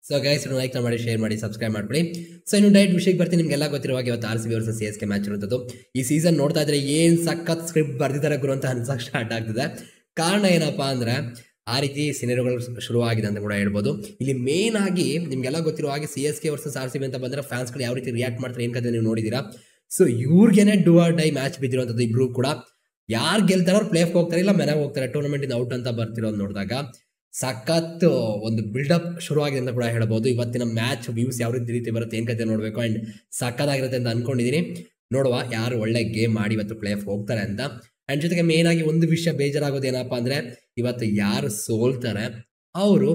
So guys like ಮಾಡಿ, share ಮಾಡಿ, subscribe ಮಾಡ್ಕೊಳ್ಳಿ. ಸೊ ಇನ್ನು ಡೈರೆಕ್ಟ್ ವಿಷಯಕ್ಕೆ ಬರ್ತೀನಿ. ನಿಮ್ಗೆಲ್ಲ ಗೊತ್ತಿರುವಾಗ ಇವತ್ತು RCB ವರ್ಸಸ್ CSK ಮ್ಯಾಚ್ ಇರುವಂಥದ್ದು. ಈ ಸೀಸನ್ ನೋಡ್ತಾ ಇದ್ರೆ ಏನ್ ಸಖತ್ ಸ್ಕ್ರಿಪ್ಟ್ ಬರ್ದಿದ್ದಾರೆ ಗುರು ಅಂತ ಅನ್ಸಕ್ ಸ್ಟಾರ್ಟ್ ಆಗ್ತದೆ. ಕಾರಣ ಏನಪ್ಪಾ ಅಂದ್ರೆ ಆ ರೀತಿ ಸಿನಿಮಾಗಳು ಶುರುವಾಗಿದೆ ಅಂತ ಕೂಡ ಹೇಳ್ಬೋದು. ಇಲ್ಲಿ ಮೇನ್ ಆಗಿ ನಿಮ್ಗೆಲ್ಲ ಗೊತ್ತಿರುವ ಹಾಗೆ CSK ವರ್ಸಸ್ RCB ಅಂತ ಬಂದ್ರೆ ಫ್ಯಾನ್ಸ್ಗಳು ಯಾವ ರೀತಿ ರಿಯಾಕ್ಟ್ ಮಾಡ್ತಾರೆ ಏನ್ ಕತೆ ನೀವು ನೋಡಿದೀರಾ. ಸೊ ಇವ್ರಿಗೇನೆ ಡೂ ಆರ್ ಡೈ ಮ್ಯಾಚ್ ಬಿದ್ದಿರುವಂಥದ್ದು. ಇಬ್ರು ಕೂಡ ಯಾರು ಗೆಲ್ತಾರೋ ಅವ್ರು ಪ್ಲೇಫ್ ಹೋಗ್ತಾರೆ, ಇಲ್ಲ ಮನೆಗೆ ಹೋಗ್ತಾರೆ. ಟೂರ್ನಮೆಂಟ್ ಇಂದ ಔಟ್ ಅಂತ ಬರ್ತಿರೋದು ನೋಡಿದಾಗ ಸಖತ್ ಒಂದು ಬಿಲ್ಡಪ್ ಶುರುವಾಗಿದೆ ಅಂತ ಕೂಡ ಹೇಳ್ಬೋದು. ಇವತ್ತಿನ ಮ್ಯಾಚ್ ವ್ಯೂಸ್ ಯಾವ ರೀತಿ ಬರುತ್ತೆ ಏನ್ ಕತೆ ನೋಡ್ಬೇಕು. ಅಂಡ್ ಸಖತ್ತಾಗಿರುತ್ತೆ ಅಂತ ಅನ್ಕೊಂಡಿದೀನಿ. ನೋಡುವ ಯಾರು ಒಳ್ಳೆ ಗೇಮ್ ಮಾಡಿ ಇವತ್ತು ಪ್ಲೇ ಆಫ್ ಹೋಗ್ತಾರೆ ಅಂತ. ಅಂಡ್ ಜೊತೆಗೆ ಮೇನ್ ಆಗಿ ಒಂದು ವಿಷಯ ಬೇಜಾರಾಗೋದು ಏನಪ್ಪಾ ಅಂದ್ರೆ ಇವತ್ತು ಯಾರು ಸೋಲ್ತಾರೆ ಅವರು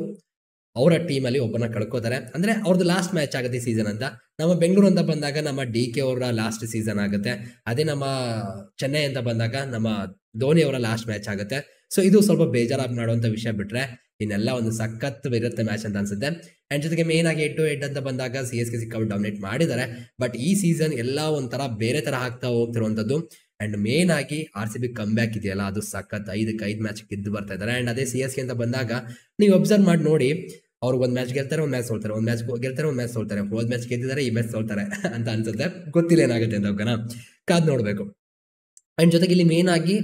ಅವರ ಟೀಮಲ್ಲಿ ಒಬ್ಬನ ಕಳ್ಕೋತಾರೆ. ಅಂದ್ರೆ ಅವ್ರದ್ದು ಲಾಸ್ಟ್ ಮ್ಯಾಚ್ ಆಗುತ್ತೆ ಈ ಸೀಸನ್ ಅಂತ. ನಮ್ಮ ಬೆಂಗಳೂರು ಅಂತ ಬಂದಾಗ ನಮ್ಮ DK ಅವರ ಲಾಸ್ಟ್ ಸೀಸನ್ ಆಗುತ್ತೆ. ಅದೇ ನಮ್ಮ ಚೆನ್ನೈ ಅಂತ ಬಂದಾಗ ನಮ್ಮ ಧೋನಿ ಅವರ ಲಾಸ್ಟ್ ಮ್ಯಾಚ್ ಆಗುತ್ತೆ. ಸೊ ಇದು ಸ್ವಲ್ಪ ಬೇಜಾರಾಗಿ ಮಾಡುವಂತ ವಿಷಯ ಬಿಟ್ರೆ ಇನ್ನೆಲ್ಲ ಒಂದು ಸಖತ್ ಇರುತ್ತೆ ಮ್ಯಾಚ್ ಅಂತ ಅನ್ಸುತ್ತೆ. ಅಂಡ್ ಜೊತೆಗೆ ಮೇನ್ ಆಗಿ 8-8 ಅಂತ ಬಂದಾಗ CSK ಸಿಕ್ಕಾಬಿಟ್ಟು ಡಾಮಿನೇಟ್ ಮಾಡಿದ್ದಾರೆ. ಬಟ್ ಈ ಸೀಸನ್ ಎಲ್ಲ ಒಂಥರ ಬೇರೆ ತರ ಆಗ್ತಾ ಹೋಗ್ತಿರುವಂತದ್ದು. ಅಂಡ್ ಮೇನ್ ಆಗಿ RCB ಕಮ್ ಬ್ಯಾಕ್ ಇದೆಯಲ್ಲ ಅದು ಸಖತ್ 5 ಮ್ಯಾಚ್ ಗೆದ್ದು ಬರ್ತಾ ಇದ್ದಾರೆ. ಅಂಡ್ ಅದೇ CSK ಅಂತ ಬಂದಾಗ ನೀವು ಅಬ್ಸರ್ವ್ ಮಾಡಿ ನೋಡಿ, ಅವ್ರು ಒಂದ್ ಮ್ಯಾಚ್ ಗೆಲ್ತಾರೆ, ಒಂದ್ ಮ್ಯಾಚ್ ಸೋಲ್ತಾರೆ, ಒಂದ್ ಮ್ಯಾಚ್ ಗೆಲ್ತಾರೆ, ಒಂದ್ ಮ್ಯಾಚ್ ಸೋಲ್ತಾರೆ, ಹೋದ್ ಮ್ಯಾಚ್ ಗೆದ್ದಿದ್ದಾರೆ, ಈ ಮ್ಯಾಚ್ ಸೋಲ್ತಾರೆ ಅಂತ ಅನ್ಸುತ್ತೆ. ಗೊತ್ತಿಲ್ಲ ಏನಾಗುತ್ತೆ ಅಂತ ಓಕೆನಾ, ಕಾದ್ ನೋಡ್ಬೇಕು. ಅಂಡ್ ಜೊತೆಗೆ ಇಲ್ಲಿ ಮೇನ್ ಆಗಿ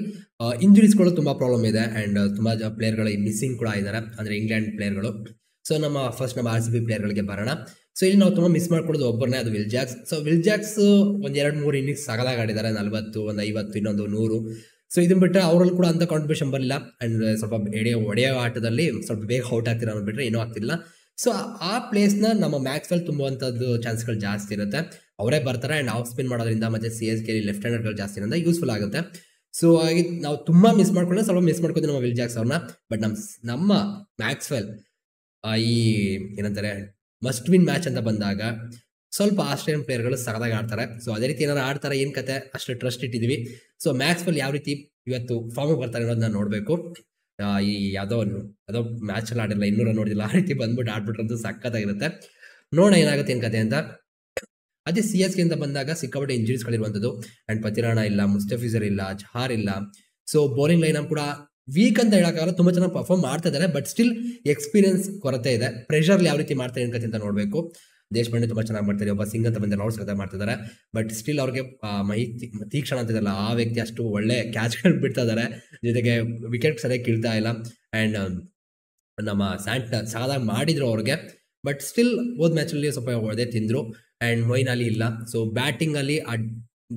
ಇಂಜುರೀಸ್ಗಳು ತುಂಬಾ ಪ್ರಾಬ್ಲಮ್ ಇದೆ. ಅಂಡ್ ತುಂಬಾ ಪ್ಲೇಯರ್ಗಳು ಮಿಸ್ಸಿಂಗ್ ಕೂಡ ಇದ್ದಾರೆ, ಅಂದ್ರೆ ಇಂಗ್ಲೆಂಡ್ ಪ್ಲೇಯರ್ಗಳು. ಸೊ ನಮ್ಮ RCB ಪ್ಲೇಯರ್ಗಳಿಗೆ ಬರೋಣ. ಸೊ ಇಲ್ಲಿ ನಾವು ತುಂಬಾ ಮಿಸ್ ಮಾಡ್ಕೊಡೋದು ಒಬ್ಬರನ್ನೇ, ಅದು will Jacks. So will Jacks ಒಂದ್ 2-3 ಇನ್ನಿಂಗ್ಸ್ ಸಗದಾಗಿ ಆಡಿದ್ದಾರೆ, 40, ಒಂದು 50, ಇನ್ನೊಂದು 100. ಸೊ ಇದನ್ನ ಬಿಟ್ಟರೆ ಅವರಲ್ಲಿ ಕೂಡ ಅಂತ ಕಾಂಟ್ರಿಬ್ಯೂಷನ್ ಬರಲಿಲ್ಲ. ಅಂಡ್ ಸ್ವಲ್ಪ ಒಡೆಯೋ ಆಟದಲ್ಲಿ ಸ್ವಲ್ಪ ಬೇಗ ಔಟ್ ಆಗ್ತಿರೋ ಬಿಟ್ರೆ ಏನೂ ಆಗ್ತಿಲ್ಲ. ಸೊ ಆ ಪ್ಲೇಸ್ನ ನಮ್ಮ ಮ್ಯಾಕ್ಸ್ವೆಲ್ ತುಂಬುವಂಥದ್ದು ಚಾನ್ಸ್ಗಳು ಜಾಸ್ತಿ ಇರುತ್ತೆ. ಅವರೇ ಬರ್ತಾರೆ. ಅಂಡ್ ಆಫ್ ಸ್ಪಿನ್ ಮಾಡೋದ್ರಿಂದ ಮತ್ತೆ CSK ಲೆಫ್ಟ್ ಹ್ಯಾಂಡರ್ಗಳು ಜಾಸ್ತಿ ಇರೋದ್ರಿಂದ ಯೂಸ್ಫುಲ್ ಆಗುತ್ತೆ. ಸೊ ಹಾಗೆ ನಾವು ತುಂಬಾ ಮಿಸ್ ಮಾಡ್ಕೊಂಡ್ರೆ ಸ್ವಲ್ಪ ಮಿಸ್ ಮಾಡ್ಕೋತೀವಿ ನಮ್ಮ ವಿಲ್ ಜಾಕ್ಸ್ ಅವ್ರನ್ನ. ಬಟ್ ನಮ್ಮ ಮ್ಯಾಕ್ಸ್ವೆಲ್ ಈ ಏನಂತಾರೆ ಮಸ್ಟ್ ವಿನ್ ಮ್ಯಾಚ್ ಅಂತ ಬಂದಾಗ ಸ್ವಲ್ಪ ಆಸ್ಟ್ರೇಲಿಯನ್ ಪ್ಲೇಯರ್ಗಳು ಸಗದಾಗಿ ಆಡ್ತಾರೆ. ಸೊ ಅದೇ ರೀತಿ ಏನಾದ್ರು ಆಡ್ತಾರೆ ಏನ್ ಕತೆ ಅಷ್ಟು ಟ್ರಸ್ಟ್ ಇಟ್ಟಿದೀವಿ. ಸೊ ಮ್ಯಾಕ್ಸ್ವೆಲ್ ಯಾವ ರೀತಿ ಇವತ್ತು ಫಾರ್ಮ್ ಬರ್ತಾರೆ ಅನ್ನೋದನ್ನ ನೋಡ್ಬೇಕು. ಈ ಯಾವುದೋ ಮ್ಯಾಚ್ ಅಲ್ಲಿ ಆಡಿಲ್ಲ, 200 ನೋಡಿಲ್ಲ, ಆ ರೀತಿ ಬಂದ್ಬಿಟ್ಟು ಆಡ್ಬಿಟ್ರಂತೂ ಸಖತ್ತಾಗಿರುತ್ತೆ. ನೋಡೋಣ ಏನಾಗುತ್ತೆ ಏನ್ ಕತೆ ಅಂತ. ಅದೇ CSK ಅಂತ ಬಂದಾಗ ಸಿಕ್ಕಾಪಟ್ಟೆ ಇಂಜುರೀಸ್ಗಳಿರುವಂಥದ್ದು. ಅಂಡ್ ಪತಿರಾಣ ಇಲ್ಲ, ಮುಸ್ತಫಿಜರ್ ಇಲ್ಲ, ಚಹಾರ್ ಇಲ್ಲ. ಸೊ ಬೌಲಿಂಗ್ ಲೈನ್ ಕೂಡ ವೀಕ್ ಅಂತ ಹೇಳಕ್ಕಾಗಲ್ಲ, ತುಂಬಾ ಚೆನ್ನಾಗಿ ಪರ್ಫಾರ್ಮ್ ಮಾಡ್ತಾ ಇದ್ದಾರೆ. ಬಟ್ ಸ್ಟಿಲ್ ಎಕ್ಸ್ಪೀರಿಯನ್ಸ್ ಕೊರತೆ ಇದೆ. ಪ್ರೆಷರ್ ಯಾವ ರೀತಿ ಮಾಡ್ತಾರೆ ಏನ್ ಕತೆ ಅಂತ ನೋಡ್ಬೇಕು. ದೇಶಪಾಂಡೆ ತುಂಬಾ ಚೆನ್ನಾಗಿ ಮಾಡ್ತಾರೆ, ಒಬ್ಬ ಸಿಂಗ್ ಅಂತ ಬಂದ್ರೆ ಅವ್ರು ಮಾಡ್ತಿದ್ದಾರೆ. ಬಟ್ ಸ್ಟಿಲ್ ಅವ್ರಿಗೆ ತೀಕ್ಷಣ ಅಂತಿದಲ್ಲ, ಆ ವ್ಯಕ್ತಿ ಅಷ್ಟು ಒಳ್ಳೆ ಕ್ಯಾಚ್ಗಳು ಬಿಡ್ತಾ ಇದಾರೆ. ಜೊತೆಗೆ ವಿಕೆಟ್ ಸರಿಯಾಗಿ ಕೀಳ್ತಾ ಇಲ್ಲ. ಅಂಡ್ ನಮ್ಮ ಸ್ಯಾಂಟ್ ಸಾಲಾಗಿ ಮಾಡಿದ್ರು ಅವ್ರಿಗೆ. ಬಟ್ ಸ್ಟಿಲ್ ಹೋದ್ ಮ್ಯಾಚ್ ಅಲ್ಲಿ ಸ್ವಲ್ಪ ಒಳ್ಳೆ ತಿಂದ್ರು. ಅಂಡ್ ಮೊಯಿನ್ ಅಲಿ ಇಲ್ಲ. ಸೊ ಬ್ಯಾಟಿಂಗ್ ಅಲ್ಲಿ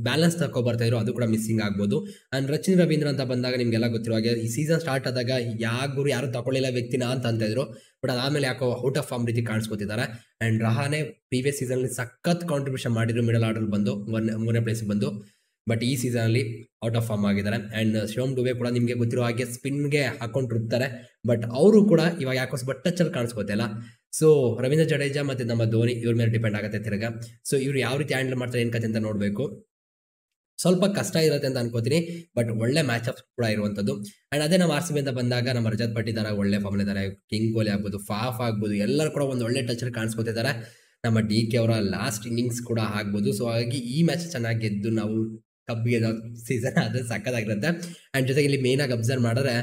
ಬ್ಯಾಲೆನ್ಸ್ ತಕೊ ಬರ್ತಾ ಇದ್ರು, ಅದು ಕೂಡ ಮಿಸ್ಸಿಂಗ್ ಆಗ್ಬೋದು. ಅಂಡ್ ರಚಿನ್ ರವೀಂದ್ರ ಅಂತ ಬಂದಾಗ ನಿಮ್ಗೆಲ್ಲ ಗೊತ್ತಿರೋ ಹಾಗೆ ಈ ಸೀಸನ್ ಸ್ಟಾರ್ಟ್ ಆದಾಗ ಯಾರು ತಗೊಳ್ಳಿಲ್ಲ ವ್ಯಕ್ತಿನ ಅಂತ ಇದ್ರು. ಬಟ್ ಅದಾದ್ಮೇಲೆ ಯಾಕೋ ಔಟ್ ಆಫ್ ಫಾರ್ಮ್ ರೀತಿ ಕಾಣಿಸ್ಕೊತಿದ್ದಾರೆ. ಅಂಡ್ ರಹಾನೆ ಪ್ರೀವಿಯಸ್ ಸೀಸನ್ ಅಲ್ಲಿ ಸಖತ್ ಕಾಂಟ್ರಿಬ್ಯೂಷನ್ ಮಾಡಿದ್ರು, ಮಿಡಲ್ ಆರ್ಡರ್ ಬಂದು 3ನೇ ಪ್ಲೇಸ್ ಬಂದು. ಬಟ್ ಈ ಸೀಸನ್ ಅಲ್ಲಿ ಔಟ್ ಆಫ್ ಫಾರ್ಮ್ ಆಗಿದ್ದಾರೆ. ಅಂಡ್ ಶಿವಮ್ ಡುಬೆ ಕೂಡ ನಿಮ್ಗೆ ಗೊತ್ತಿರೋ ಹಾಗೆ ಸ್ಪಿನ್ಗೆ ಹಾಕೊಂಡಿರ್ತಾರೆ. ಬಟ್ ಅವರು ಕೂಡ ಇವಾಗ ಯಾಕೋ ಟಚ್ ಅಲ್ಲಿ ಕಾಣಿಸ್ಕೋತಿಲ್ಲ. ಸೊ ರವೀಂದ್ರ ಜಡೇಜಾ ಮತ್ತೆ ನಮ್ಮ ಧೋನಿ ಇವ್ರ ಮೇಲೆ ಡಿಪೆಂಡ್ ಆಗುತ್ತೆ ತಿರ್ಗ. ಸೊ ಇವ್ರು ಯಾವ ರೀತಿ ಹ್ಯಾಂಡಲ್ ಮಾಡ್ತಾರೆ ಏನ್ ಕತೆ ಅಂತ ನೋಡ್ಬೇಕು. ಸ್ವಲ್ಪ ಕಷ್ಟ ಇರುತ್ತೆ ಅಂತ ಅನ್ಕೋತೀನಿ. ಬಟ್ ಒಳ್ಳೆ ಮ್ಯಾಚ್ ಅಪ್ ಕೂಡ ಇರುವಂತದ್ದು. ಅಂಡ್ ಅದೇ ನಮ್ಮ RCB ಅಂತ ಬಂದಾಗ ನಮ್ಮ ರಜತ್ ಪಟ್ಟಿದಾರ ಒಳ್ಳೆ ಫಾರ್ಮ್ ಇದ್ದಾರೆ. ಕಿಂಗ್ ಕೊಹ್ಲಿ ಆಗ್ಬೋದು, ಫಾಫ್ ಆಗ್ಬೋದು, ಎಲ್ಲರೂ ಕೂಡ ಒಂದು ಒಳ್ಳೆ ಟಚ್ ಅಲ್ಲಿ ಕಾಣಿಸ್ಕೊತಿದ್ದಾರೆ. ನಮ್ಮ DK ಅವರ ಲಾಸ್ಟ್ ಇನ್ನಿಂಗ್ಸ್ ಕೂಡ ಆಗ್ಬೋದು. ಸೊ ಹಾಗಾಗಿ ಈ ಮ್ಯಾಚ್ ಚೆನ್ನಾಗಿ ಗೆದ್ದು ನಾವು ಕಬ್ಬಿಗೆ ಸೀಸನ್ ಆದ್ರೆ ಸಕ್ಕದಾಗಿರುತ್ತೆ. ಅಂಡ್ ಜೊತೆಗೆ ಇಲ್ಲಿ ಮೇನ್ ಆಗಿ ಅಬ್ಸರ್ವ್ ಮಾಡಿದ್ರೆ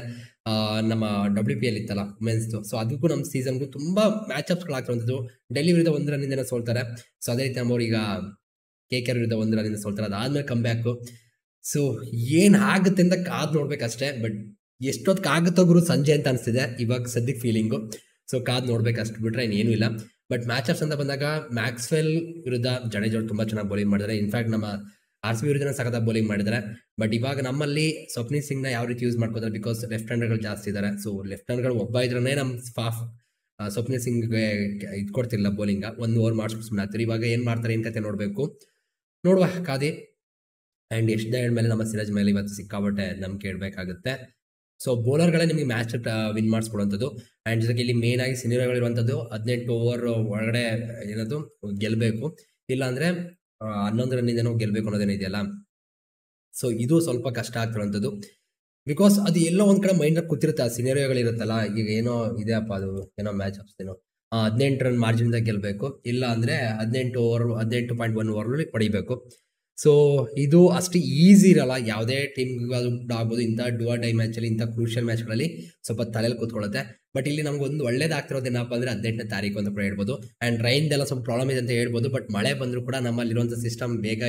ನಮ್ಮ WPL ಇತ್ತಲ್ಲ ವುಮೆನ್ಸ್, ಸೊ ಅದಕ್ಕೂ ನಮ್ಮ ಸೀಸನ್ಗೂ ತುಂಬಾ ಮ್ಯಾಚ್ ಅಪ್ಸ್ ಗಳಾಗ್ತಿರುವಂಥದ್ದು. ಡೆಲ್ಲಿ ವಿರುದ್ಧ 1 ರನ್ನಿಂದ ಸೋಲ್ತಾರೆ. ಸೊ ಅದೇ ರೀತಿ ನಮ್ಮವ್ರು ಈಗ KKR ವಿರುದ್ಧ 1 ರನ್ನಿಂದ ಸೋಲ್ತಾರೆ. ಅದಾದ್ಮೇಲೆ ಕಮ್ ಬ್ಯಾಕ್. ಸೊ ಏನ್ ಆಗುತ್ತೆ ಅಂತ ಕಾದ್ ನೋಡ್ಬೇಕಷ್ಟೇ. ಬಟ್ ಎಷ್ಟೊತ್ತಾಗುತ್ತೋ ಗುರು ಸಂಜೆ ಅಂತ ಅನ್ಸ್ತಿದೆ ಇವಾಗ ಸದ್ಯಕ್ಕೆ ಫೀಲಿಂಗು. ಸೊ ಕಾದ್ ನೋಡ್ಬೇಕು ಅಷ್ಟು ಬಿಟ್ರೆ ಇನ್ನೇನು ಇಲ್ಲ. ಬಟ್ ಮ್ಯಾಚ್ ಅಪ್ಸ್ ಅಂತ ಬಂದಾಗ ಮ್ಯಾಕ್ಸ್ವೆಲ್ ವಿರುದ್ಧ ಜಡೇಜಾ ತುಂಬಾ ಚೆನ್ನಾಗಿ ಬೌಲಿಂಗ್ ಮಾಡಿದ್ದಾರೆ. ಇನ್ಫ್ಯಾಕ್ಟ್ ನಮ್ಮ RCB ವಿರುದ್ಧ ಸಖತ್ ಬೌಲಿಂಗ್ ಮಾಡಿದ್ದಾರೆ. ಬಟ್ ಇವಾಗ ನಮ್ಮಲ್ಲಿ ಸ್ವಪ್ನಿಲ್ ಸಿಂಗ್ ನ ಯಾವ ರೀತಿ ಯೂಸ್ ಮಾಡ್ಕೋತಾರೆ, ಬಿಕಾಸ್ ಲೆಫ್ಟ್ ಹ್ಯಾಂಡರ್ಗಳು ಜಾಸ್ತಿ ಇದ್ದಾರೆ. ಸೊ ಲೆಫ್ಟ್ ಹ್ಯಾಂಡರ್ಗಳು ಒಬ್ಬ ಇದ್ರೇ ನಮ್ ಸ್ವಪ್ನಿಲ್ ಸಿಂಗ್ಗೆ ಇದು ಕೊಡ್ತಿಲ್ಲ ಬೌಲಿಂಗ್, 1 ಓವರ್ ಮಾಡಿಸ್ಬಿಟ್ಟು ಇವಾಗ ಏನ್ ಮಾಡ್ತಾರೆ ಏನ್ ಕತೆ ನೋಡ್ಬೇಕು. ನೋಡುವ ಕಾದಿ. ಅಂಡ್ ಎಷ್ಟು ಮೇಲೆ ನಮ್ಮ ಸಿರಾಜ್ ಮೇಲೆ ಇವತ್ತು ಸಿಕ್ಕಾಬಟ್ಟೆ ನಂಬಿಕೆ ಇಡಬೇಕಾಗುತ್ತೆ. ಸೊ ಬೌಲರ್ಗಳೇ ನಿಮಗೆ ಮ್ಯಾಚ್ ವಿನ್ ಮಾಡಿಸ್ಕೊಡುವಂಥದ್ದು. ಅಂಡ್ ಜೊತೆಗೆ ಇಲ್ಲಿ ಮೇನ್ ಆಗಿ ಸಿನಿಮಾಗಳಿರುವಂಥದ್ದು 18 ಓವರ್ ಒಳಗಡೆ ಏನದು ಗೆಲ್ಬೇಕು, ಇಲ್ಲಾಂದ್ರೆ 11 ರನ್ನಿಂದ ಗೆಲ್ಬೇಕು ಅನ್ನೋದೇನು ಇದೆಯಲ್ಲ. ಸೊ ಇದು ಸ್ವಲ್ಪ ಕಷ್ಟ ಆಗ್ತಿರುವಂಥದ್ದು. ಬಿಕಾಸ್ ಅದು ಎಲ್ಲೋ ಒಂದ್ ಕಡೆ ಮೈಂಡ್ ಕೂತಿರುತ್ತೆ, ಆ ಸಿನಿಮಾಗಳಿರುತ್ತಲ್ಲ. ಈಗ ಏನೋ ಇದೆ ಅಪ್ಪ, ಅದು ಏನೋ ಮ್ಯಾಚ್ ಅಪ್ಸ್ ಏನೋ 18 ರನ್ ಮಾರ್ಜಿನ್ ಗೆಲ್ಬೇಕು, ಇಲ್ಲ ಅಂದ್ರೆ 18.1 ಓವರ್ ಪಡಿಬೇಕು. ಸೊ ಇದು ಅಷ್ಟು ಈಸಿ ಇರಲ್ಲ, ಯಾವುದೇ ಟೀಮ್ ಆಗ್ಬೋದು. ಇಂಥ ಡೂ ಆರ್ ಡೈ ಮ್ಯಾಚಲ್ಲಿ, ಇಂಥ ಕ್ರೂಷಿಯಲ್ ಮ್ಯಾಚ್ಗಳಲ್ಲಿ ಸ್ವಲ್ಪ ತಲೆಯಲ್ಲಿ ಕೂತ್ಕೊಳ್ಳುತ್ತೆ. ಬಟ್ ಇಲ್ಲಿ ನಮ್ಗೆ ಒಂದು ಒಳ್ಳೇದಾಗ್ತಿರೋದೇನಪ್ಪ ಅಂದರೆ 18ನೇ ತಾರೀಕು ಅಂತ ಕೂಡ ಹೇಳ್ಬೋದು. ಆ್ಯಂಡ್ ರೈನ್ದೆಲ್ಲ ಸ್ವಲ್ಪ ಪ್ರಾಬ್ಲಮ್ ಇದೆ ಅಂತ ಹೇಳ್ಬೋದು. ಬಟ್ ಮಳೆ ಬಂದರೂ ಕೂಡ ನಮ್ಮಲ್ಲಿರುವಂಥ ಸಿಸ್ಟಮ್ ಬೇಗ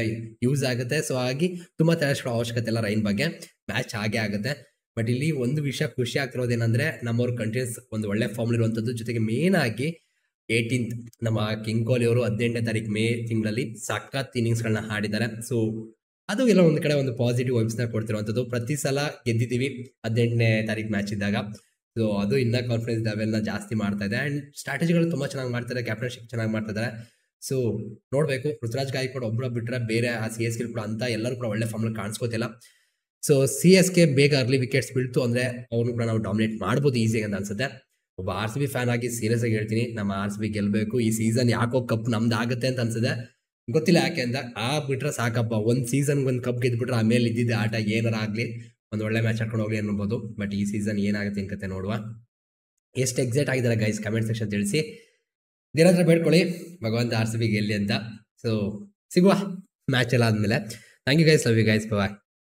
ಯೂಸ್ ಆಗುತ್ತೆ. ಸೊ ಹಾಗಾಗಿ ತುಂಬ ತಲೆಸ್ಕೊಳ್ಳೋ ಅವಶ್ಯಕತೆ ಇಲ್ಲ ರೈನ್ ಬಗ್ಗೆ, ಮ್ಯಾಚ್ ಹಾಗೆ ಆಗುತ್ತೆ. ಬಟ್ ಇಲ್ಲಿ ಒಂದು ವಿಷಯ ಖುಷಿ ಆಗ್ತಿರೋದೇನೆಂದರೆ ನಮ್ಮವ್ರ ಕಂಟ್ರೀಸ್ ಒಂದು ಒಳ್ಳೆ ಫಾರ್ಮ್ ಇರುವಂಥದ್ದು. ಜೊತೆಗೆ ಮೇನ್ ಆಗಿ 18th ನಮ್ಮ ಕಿಂಗ್ ಕೊಹ್ಲಿ ಅವರು 18ನೇ ತಾರೀಕು ಮೇ ತಿಂಗಳಲ್ಲಿ ಸಖತ್ ಇನ್ನಿಂಗ್ಸ್ಗಳನ್ನ ಆಡಿದ್ದಾರೆ. ಸೊ ಅದು ಎಲ್ಲ ಒಂದು ಕಡೆ ಒಂದು ಪಾಸಿಟಿವ್ ವೈಬ್ಸ್ನ ಕೊಡ್ತಿರುವಂಥದ್ದು. ಪ್ರತಿ ಸಲ ಗೆದ್ದಿದ್ದೀವಿ 18ನೇ ತಾರೀಕು ಮ್ಯಾಚ್ ಇದ್ದಾಗ. ಸೊ ಅದು ಇನ್ನೂ ಕಾನ್ಫಿಡೆನ್ಸ್ ಲೆವೆಲ್ನ ಜಾಸ್ತಿ ಮಾಡ್ತಾ ಇದೆ. ಆ್ಯಂಡ್ ಸ್ಟ್ರಾಟಜಿಗಳು ತುಂಬ ಚೆನ್ನಾಗಿ ಮಾಡ್ತಾರೆ, ಕ್ಯಾಪ್ಟನ್ಶಿಪ್ ಚೆನ್ನಾಗಿ ಮಾಡ್ತಿದ್ದಾರೆ. ಸೊ ನೋಡಬೇಕು, ಋತುರಾಜ್ ಗಾಯಕ್ವಾಡ್ ಒಬ್ಬರ ಬಿಟ್ಟರೆ ಬೇರೆ ಆ ಸಿ ಎಸ್ ಕೆ ಕೂಡ ಅಂತ ಎಲ್ಲರೂ ಕೂಡ ಒಳ್ಳೆ ಫಾರ್ಮಲ್ಲಿ ಕಾಣಿಸ್ಕೋತಿಲ್ಲ. ಸೊ ಸಿ ಎಸ್ ಕೆ ಬೇಗ ಅರ್ಲಿ ವಿಕೆಟ್ಸ್ ಬೀಳ್ತು ಅಂದರೆ ಅವ್ರನ್ನೂ ಕೂಡ ನಾವು ಡಾಮಿನೇಟ್ ಮಾಡ್ಬೋದು ಈಸಿಯಾಗಿ ಅಂತ ಅನ್ಸುತ್ತೆ. ಒಬ್ಬ ಆರ್ ಸಿ ಬಿ ಫ್ಯಾನ್ ಆಗಿ ಸೀರಿಯಸ್ ಆಗಿ ಹೇಳ್ತೀನಿ, ನಮ್ಮ ಆರ್ ಸಿ ಬಿ ಗೆಲ್ಲಬೇಕು ಈ ಸೀಸನ್. ಯಾಕೋ ಕಪ್ ನಮ್ದು ಆಗುತ್ತೆ ಅಂತ ಅನ್ಸುತ್ತೆ, ಗೊತ್ತಿಲ್ಲ ಯಾಕೆ ಅಂತ. ಬಿಟ್ರೆ ಸಾಕಪ್ಪ, ಒಂದು ಸೀಸನ್ಗೆ ಒಂದು ಕಪ್ ಗೆದ್ಬಿಟ್ರೆ ಆಮೇಲೆ ಇದ್ದಿದ್ದೆ ಆಟ ಏನಾರ ಆಗಲಿ, ಒಂದು ಒಳ್ಳೆ ಮ್ಯಾಚ್ ಆಡ್ಕೊಂಡು ಹೋಗ್ಲಿ ಅನ್ಬೋದು. ಬಟ್ ಈ ಸೀಸನ್ ಏನಾಗುತ್ತೆ ಅನ್ಕತ್ತೆ ನೋಡುವ. ಎಷ್ಟು ಎಕ್ಸೈಟ್ ಆಗಿದ್ದಾರೆ ಗೈಸ್ ಕಮೆಂಟ್ ಸೆಕ್ಷನ್ ತಿಳಿಸಿ. ದೇವ್ರ ಹತ್ರ ಬೇಡ್ಕೊಳ್ಳಿ ಭಗವಂತ ಆರ್ ಸಿ ಬಿ ಗೆಲ್ಲಿ ಅಂತ. ಸೊ ಸಿಗುವ ಮ್ಯಾಚ್ ಎಲ್ಲ ಆದಮೇಲೆ. Thank you guys, love you guys, bye.